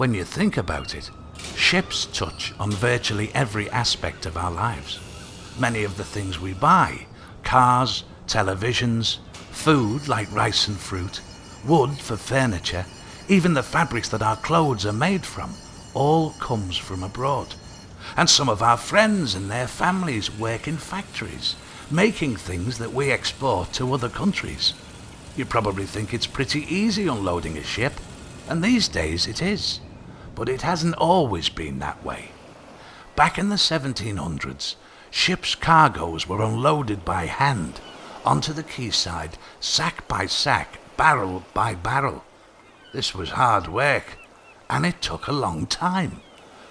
When you think about it, ships touch on virtually every aspect of our lives. Many of the things we buy, cars, televisions, food like rice and fruit, wood for furniture, even the fabrics that our clothes are made from, all comes from abroad. And some of our friends and their families work in factories, making things that we export to other countries. You probably think it's pretty easy unloading a ship, and these days it is. But it hasn't always been that way. Back in the 1700s, ships' cargoes were unloaded by hand onto the quayside, sack by sack, barrel by barrel. This was hard work, and it took a long time,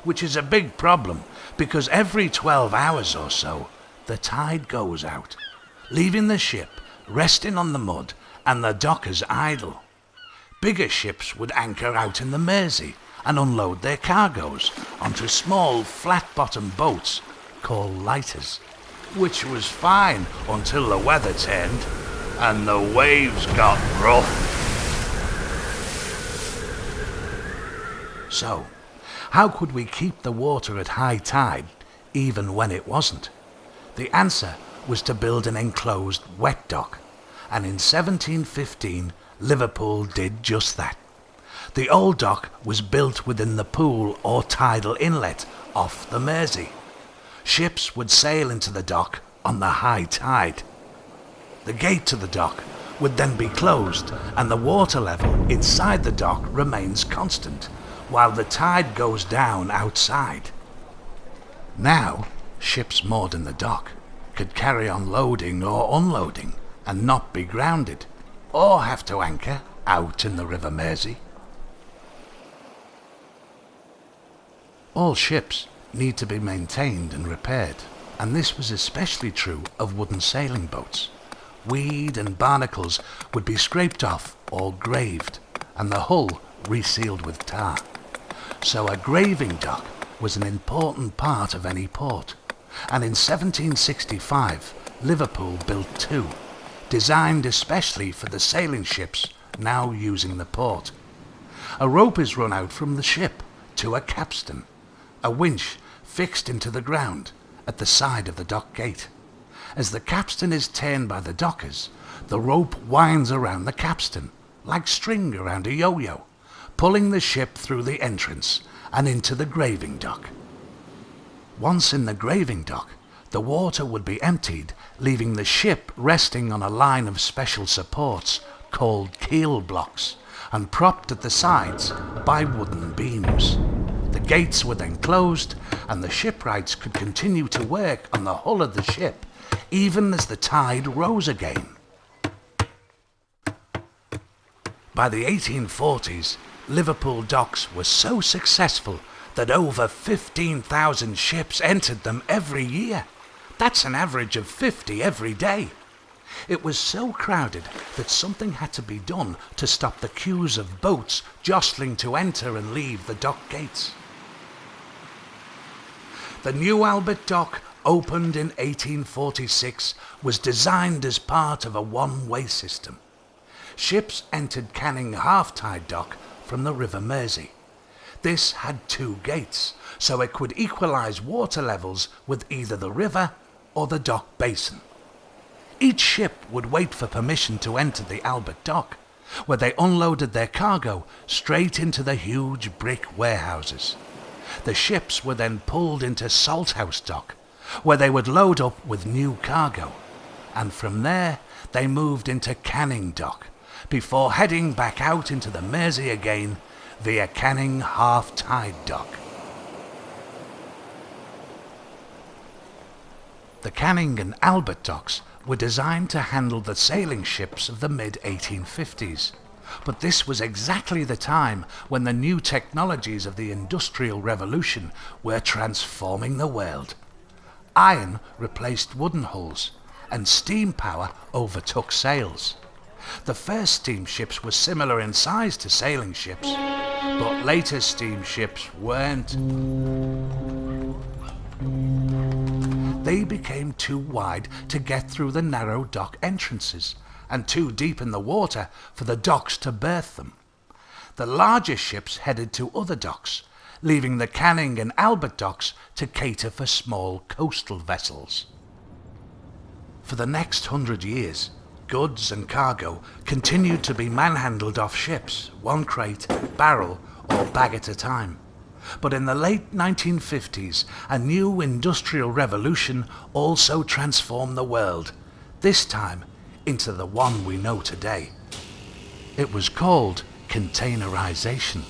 which is a big problem because every 12 hours or so, the tide goes out, leaving the ship resting on the mud and the dockers idle. Bigger ships would anchor out in the Mersey and unload their cargoes onto small flat-bottomed boats called lighters, which was fine until the weather turned and the waves got rough. So, how could we keep the water at high tide even when it wasn't? The answer was to build an enclosed wet dock, and in 1715 Liverpool did just that. The old dock was built within the pool or tidal inlet off the Mersey. Ships would sail into the dock on the high tide. The gate to the dock would then be closed and the water level inside the dock remains constant while the tide goes down outside. Now, ships moored in the dock could carry on loading or unloading and not be grounded or have to anchor out in the River Mersey. All ships need to be maintained and repaired, and this was especially true of wooden sailing boats. Weed and barnacles would be scraped off or graved, and the hull resealed with tar. So a graving dock was an important part of any port, and in 1765 Liverpool built two, designed especially for the sailing ships now using the port. A rope is run out from the ship to a capstan, a winch fixed into the ground at the side of the dock gate. As the capstan is turned by the dockers, the rope winds around the capstan like string around a yo-yo, pulling the ship through the entrance and into the graving dock. Once in the graving dock, the water would be emptied, leaving the ship resting on a line of special supports called keel blocks and propped at the sides by wooden beams. The gates were then closed and the shipwrights could continue to work on the hull of the ship even as the tide rose again. By the 1840s, Liverpool docks were so successful that over 15,000 ships entered them every year. That's an average of 50 every day. It was so crowded that something had to be done to stop the queues of boats jostling to enter and leave the dock gates. The new Albert Dock, opened in 1846, was designed as part of a one-way system. Ships entered Canning Half-Tide Dock from the River Mersey. This had two gates, so it could equalise water levels with either the river or the dock basin. Each ship would wait for permission to enter the Albert Dock, where they unloaded their cargo straight into the huge brick warehouses. The ships were then pulled into Salthouse Dock, where they would load up with new cargo, and from there they moved into Canning Dock, before heading back out into the Mersey again via Canning Half-Tide Dock. The Canning and Albert docks were designed to handle the sailing ships of the mid-1850s, but this was exactly the time when the new technologies of the Industrial Revolution were transforming the world. Iron replaced wooden hulls, and steam power overtook sails. The first steamships were similar in size to sailing ships, but later steamships weren't. They became too wide to get through the narrow dock entrances, and too deep in the water for the docks to berth them. The larger ships headed to other docks, leaving the Canning and Albert docks to cater for small coastal vessels. For the next 100 years, goods and cargo continued to be manhandled off ships, one crate, barrel, or bag at a time. But in the late 1950s, a new industrial revolution also transformed the world, this time into the one we know today. It was called containerization.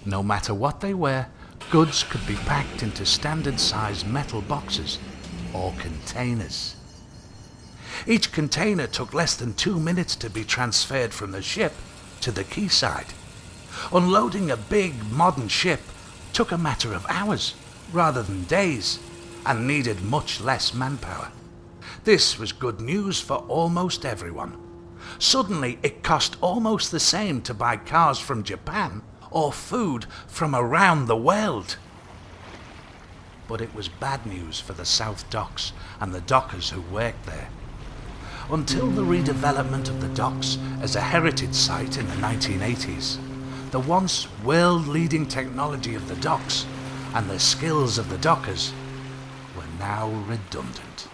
No matter what they were, goods could be packed into standard-sized metal boxes or containers. Each container took less than 2 minutes to be transferred from the ship to the quayside. Unloading a big, modern ship took a matter of hours rather than days and needed much less manpower. This was good news for almost everyone. Suddenly, it cost almost the same to buy cars from Japan or food from around the world. But it was bad news for the South Docks and the dockers who worked there. Until the redevelopment of the docks as a heritage site in the 1980s, the once world-leading technology of the docks and the skills of the dockers were now redundant.